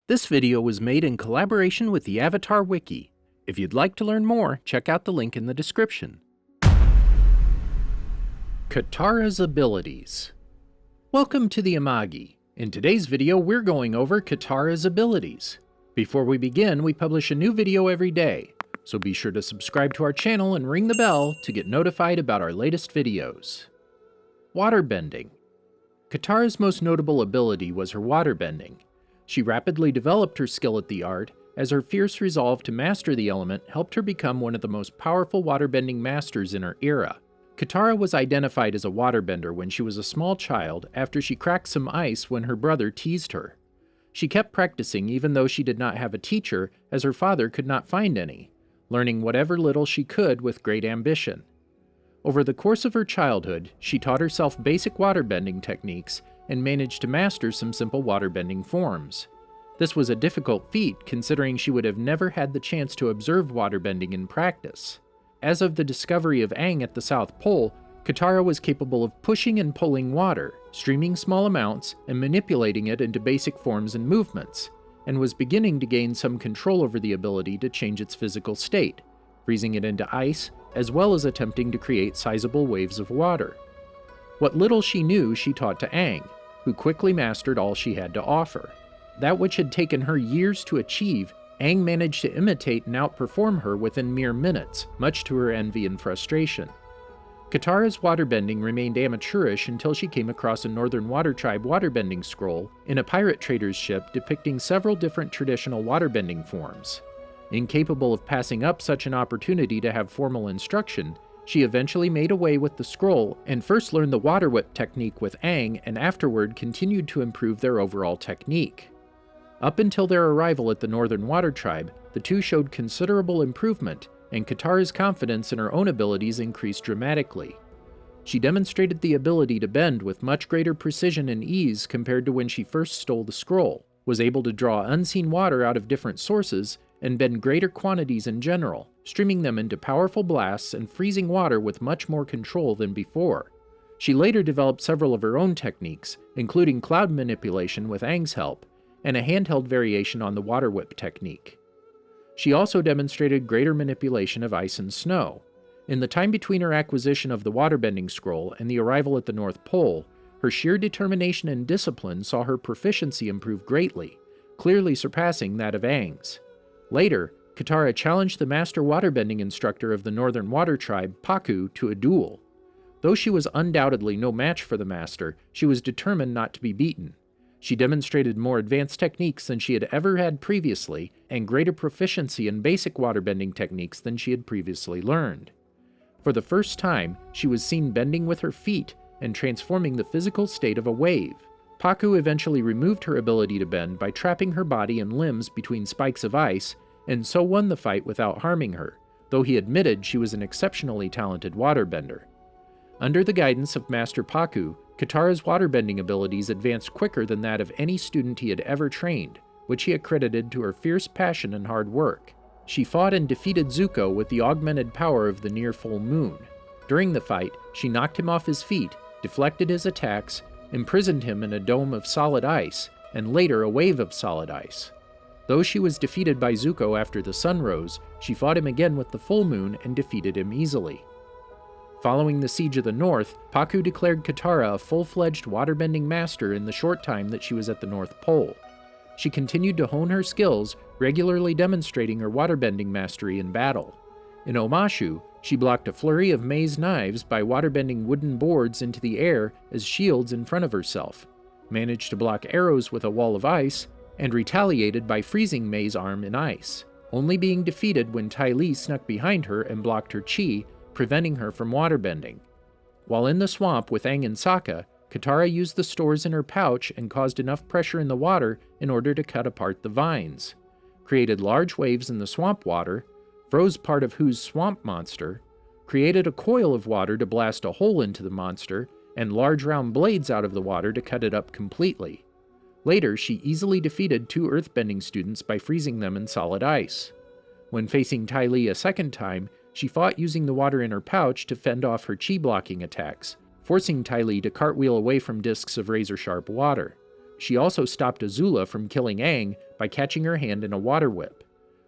This video was made in collaboration with the Avatar Wiki. If you'd like to learn more, check out the link in the description. Katara's abilities. Welcome to the Amagi. In today's video, we're going over Katara's abilities. Before we begin, we publish a new video every day, so be sure to subscribe to our channel and ring the bell to get notified about our latest videos. Waterbending. Katara's most notable ability was her waterbending. She rapidly developed her skill at the art, as her fierce resolve to master the element helped her become one of the most powerful waterbending masters in her era. Katara was identified as a waterbender when she was a small child after she cracked some ice when her brother teased her. She kept practicing even though she did not have a teacher, as her father could not find any, learning whatever little she could with great ambition. Over the course of her childhood, she taught herself basic waterbending techniques and managed to master some simple waterbending forms. This was a difficult feat considering she would have never had the chance to observe waterbending in practice. As of the discovery of Aang at the South Pole, Katara was capable of pushing and pulling water, streaming small amounts, and manipulating it into basic forms and movements, and was beginning to gain some control over the ability to change its physical state, freezing it into ice, as well as attempting to create sizable waves of water. What little she knew she taught to Aang, who quickly mastered all she had to offer. That which had taken her years to achieve, Aang managed to imitate and outperform her within mere minutes, much to her envy and frustration. Katara's waterbending remained amateurish until she came across a Northern Water Tribe waterbending scroll in a pirate trader's ship depicting several different traditional waterbending forms. Incapable of passing up such an opportunity to have formal instruction, she eventually made away with the scroll and first learned the water whip technique with Aang and afterward continued to improve their overall technique. Up until their arrival at the Northern Water Tribe, the two showed considerable improvement, and Katara's confidence in her own abilities increased dramatically. She demonstrated the ability to bend with much greater precision and ease compared to when she first stole the scroll, was able to draw unseen water out of different sources, and bend greater quantities in general, streaming them into powerful blasts and freezing water with much more control than before. She later developed several of her own techniques, including cloud manipulation with Aang's help, and a handheld variation on the water whip technique. She also demonstrated greater manipulation of ice and snow. In the time between her acquisition of the waterbending scroll and the arrival at the North Pole, her sheer determination and discipline saw her proficiency improve greatly, clearly surpassing that of Aang's. Later, Katara challenged the master waterbending instructor of the Northern Water Tribe, Pakku, to a duel. Though she was undoubtedly no match for the master, she was determined not to be beaten. She demonstrated more advanced techniques than she had ever had previously, and greater proficiency in basic waterbending techniques than she had previously learned. For the first time, she was seen bending with her feet and transforming the physical state of a wave. Pakku eventually removed her ability to bend by trapping her body and limbs between spikes of ice, and so won the fight without harming her, though he admitted she was an exceptionally talented waterbender. Under the guidance of Master Pakku, Katara's waterbending abilities advanced quicker than that of any student he had ever trained, which he accredited to her fierce passion and hard work. She fought and defeated Zuko with the augmented power of the near full moon. During the fight, she knocked him off his feet, deflected his attacks, imprisoned him in a dome of solid ice, and later a wave of solid ice. Though she was defeated by Zuko after the sun rose, she fought him again with the full moon and defeated him easily. Following the Siege of the North, Pakku declared Katara a full-fledged waterbending master in the short time that she was at the North Pole. She continued to hone her skills, regularly demonstrating her waterbending mastery in battle. In Omashu, she blocked a flurry of Mei's knives by waterbending wooden boards into the air as shields in front of herself, managed to block arrows with a wall of ice, and retaliated by freezing Mei's arm in ice, only being defeated when Ty Lee snuck behind her and blocked her chi, preventing her from waterbending. While in the swamp with Aang and Sokka, Katara used the stores in her pouch and caused enough pressure in the water in order to cut apart the vines, created large waves in the swamp water, froze part of Hu's swamp monster, created a coil of water to blast a hole into the monster, and large round blades out of the water to cut it up completely. Later, she easily defeated two earthbending students by freezing them in solid ice. When facing Ty Lee a second time, she fought using the water in her pouch to fend off her chi-blocking attacks, forcing Ty Lee to cartwheel away from discs of razor-sharp water. she also stopped Azula from killing Aang by catching her hand in a water whip.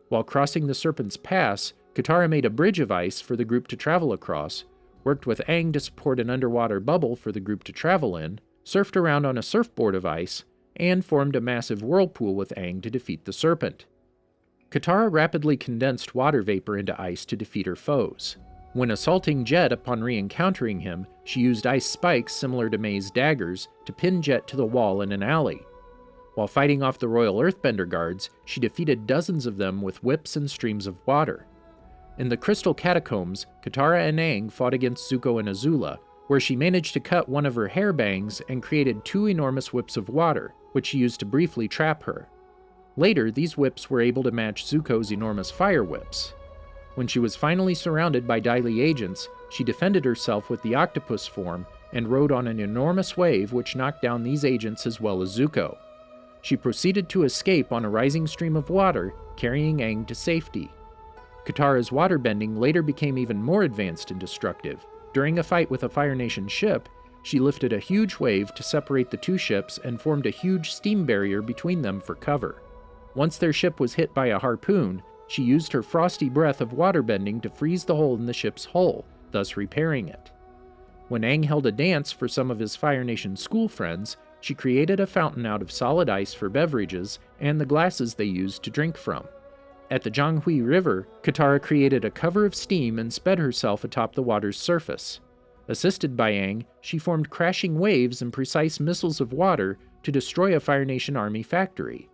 While crossing the Serpent's Pass, Katara made a bridge of ice for the group to travel across, worked with Aang to support an underwater bubble for the group to travel in, surfed around on a surfboard of ice, and formed a massive whirlpool with Aang to defeat the Serpent. Katara rapidly condensed water vapor into ice to defeat her foes. When assaulting Jet upon re-encountering him, she used ice spikes similar to May's daggers to pin Jet to the wall in an alley. While fighting off the Royal Earthbender guards, she defeated dozens of them with whips and streams of water. In the Crystal Catacombs, Katara and Aang fought against Zuko and Azula, where she managed to cut one of her hair bangs and created 2 enormous whips of water, which she used to briefly trap her. Later, these whips were able to match Zuko's enormous fire whips. When she was finally surrounded by Dai Li agents, she defended herself with the octopus form and rode on an enormous wave which knocked down these agents as well as Zuko. She proceeded to escape on a rising stream of water, carrying Aang to safety. Katara's waterbending later became even more advanced and destructive. During a fight with a Fire Nation ship, she lifted a huge wave to separate the 2 ships and formed a huge steam barrier between them for cover. Once their ship was hit by a harpoon, she used her frosty breath of waterbending to freeze the hole in the ship's hull, thus repairing it. When Aang held a dance for some of his Fire Nation school friends, she created a fountain out of solid ice for beverages and the glasses they used to drink from. At the Zhanghui River, Katara created a cover of steam and sped herself atop the water's surface. Assisted by Aang, she formed crashing waves and precise missiles of water to destroy a Fire Nation army factory.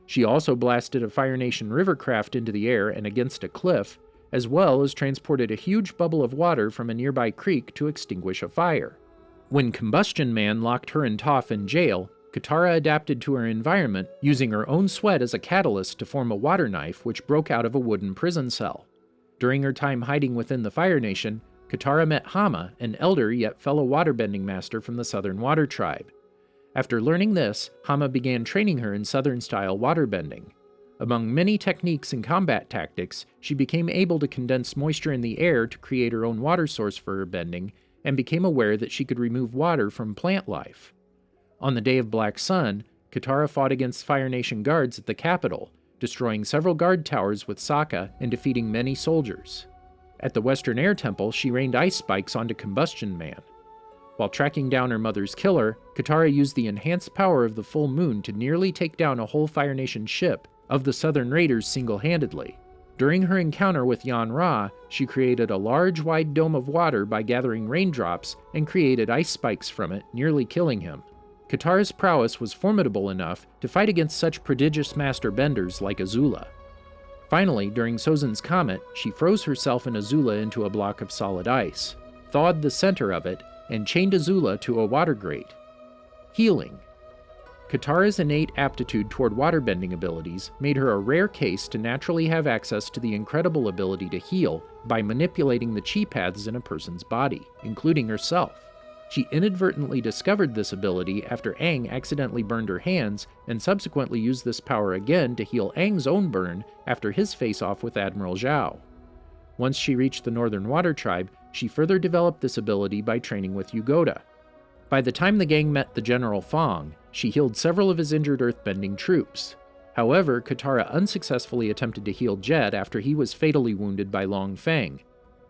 She also blasted a Fire Nation rivercraft into the air and against a cliff, as well as transported a huge bubble of water from a nearby creek to extinguish a fire. When Combustion Man locked her and Toph in jail, Katara adapted to her environment, using her own sweat as a catalyst to form a water knife which broke out of a wooden prison cell. During her time hiding within the Fire Nation, Katara met Hama, an elder yet fellow waterbending master from the Southern Water Tribe. After learning this, Hama began training her in Southern-style waterbending. Among many techniques and combat tactics, she became able to condense moisture in the air to create her own water source for her bending, and became aware that she could remove water from plant life. On the Day of Black Sun, Katara fought against Fire Nation guards at the capital, destroying several guard towers with Sokka and defeating many soldiers. At the Western Air Temple, she rained ice spikes onto Combustion Man. While tracking down her mother's killer, Katara used the enhanced power of the full moon to nearly take down a whole Fire Nation ship of the Southern Raiders single-handedly. During her encounter with Yan-Ra, she created a large, wide dome of water by gathering raindrops and created ice spikes from it, nearly killing him. Katara's prowess was formidable enough to fight against such prodigious master benders like Azula. Finally, during Sozin's Comet, she froze herself and Azula into a block of solid ice, thawed the center of it, and chained Azula to a water grate. Healing. Katara's innate aptitude toward waterbending abilities made her a rare case to naturally have access to the incredible ability to heal by manipulating the chi paths in a person's body, including herself. She inadvertently discovered this ability after Aang accidentally burned her hands, and subsequently used this power again to heal Aang's own burn after his face-off with Admiral Zhao. Once she reached the Northern Water Tribe, she further developed this ability by training with Yugoda. By the time the gang met the General Fong, she healed several of his injured earthbending troops. However, Katara unsuccessfully attempted to heal Jet after he was fatally wounded by Long Feng.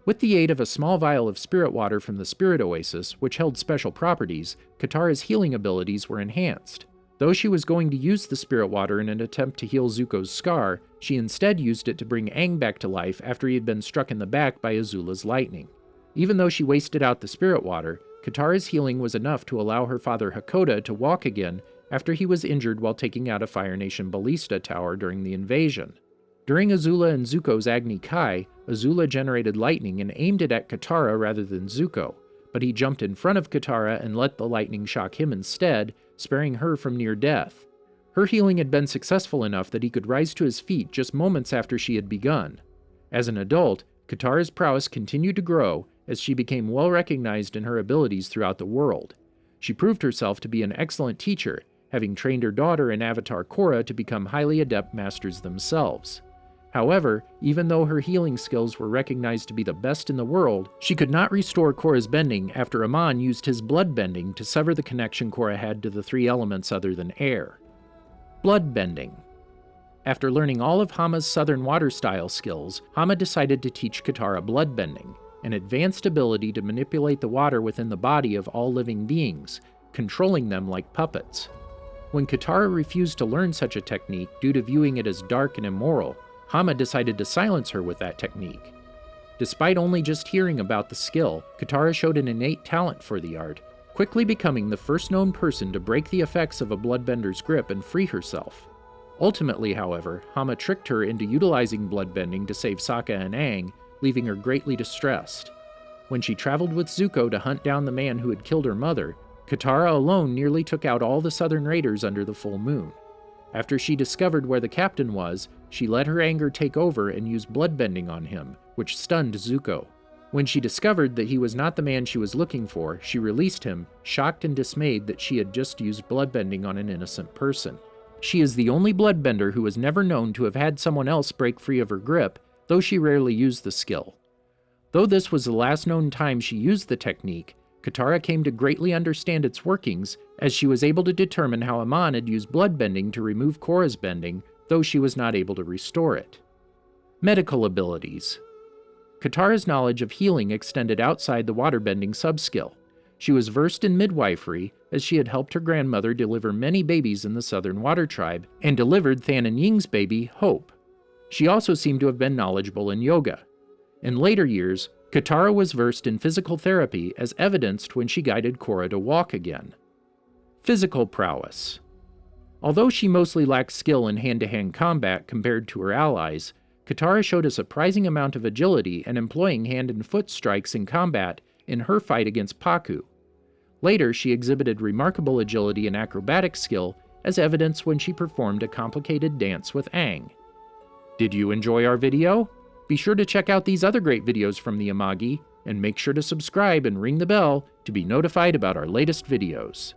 With the aid of a small vial of spirit water from the Spirit Oasis, which held special properties, Katara's healing abilities were enhanced. Though she was going to use the spirit water in an attempt to heal Zuko's scar, she instead used it to bring Aang back to life after he had been struck in the back by Azula's lightning. Even though she wasted out the spirit water, Katara's healing was enough to allow her father Hakoda to walk again after he was injured while taking out a Fire Nation ballista tower during the invasion. During Azula and Zuko's Agni Kai, Azula generated lightning and aimed it at Katara rather than Zuko, but he jumped in front of Katara and let the lightning shock him instead, sparing her from near death. Her healing had been successful enough that he could rise to his feet just moments after she had begun. As an adult, Katara's prowess continued to grow as she became well recognized in her abilities throughout the world. She proved herself to be an excellent teacher, having trained her daughter and Avatar Korra to become highly adept masters themselves. However, even though her healing skills were recognized to be the best in the world, she could not restore Korra's bending after Amon used his Bloodbending to sever the connection Korra had to the 3 elements other than air. Bloodbending. After learning all of Hama's Southern Water style skills, Hama decided to teach Katara Bloodbending, an advanced ability to manipulate the water within the body of all living beings, controlling them like puppets. When Katara refused to learn such a technique due to viewing it as dark and immoral, Hama decided to silence her with that technique. Despite only just hearing about the skill, Katara showed an innate talent for the art, quickly becoming the first known person to break the effects of a bloodbender's grip and free herself. Ultimately, however, Hama tricked her into utilizing bloodbending to save Sokka and Aang, leaving her greatly distressed. When she traveled with Zuko to hunt down the man who had killed her mother, Katara alone nearly took out all the Southern Raiders under the full moon. After she discovered where the captain was, she let her anger take over and used bloodbending on him, which stunned Zuko. When she discovered that he was not the man she was looking for, she released him, shocked and dismayed that she had just used bloodbending on an innocent person. She is the only bloodbender who was never known to have had someone else break free of her grip, though she rarely used the skill. Though this was the last known time she used the technique, Katara came to greatly understand its workings, as she was able to determine how Amon had used bloodbending to remove Korra's bending, though she was not able to restore it. Medical abilities. Katara's knowledge of healing extended outside the waterbending subskill. She was versed in midwifery, as she had helped her grandmother deliver many babies in the Southern Water Tribe, and delivered Than and Ying's baby, Hope. She also seemed to have been knowledgeable in yoga. In later years, Katara was versed in physical therapy, as evidenced when she guided Korra to walk again. Physical prowess. Although she mostly lacked skill in hand-to-hand combat compared to her allies, Katara showed a surprising amount of agility in employing hand and foot strikes in combat in her fight against Pakku. Later, she exhibited remarkable agility and acrobatic skill, as evidenced when she performed a complicated dance with Aang. Did you enjoy our video? Be sure to check out these other great videos from the Amagi, and make sure to subscribe and ring the bell to be notified about our latest videos.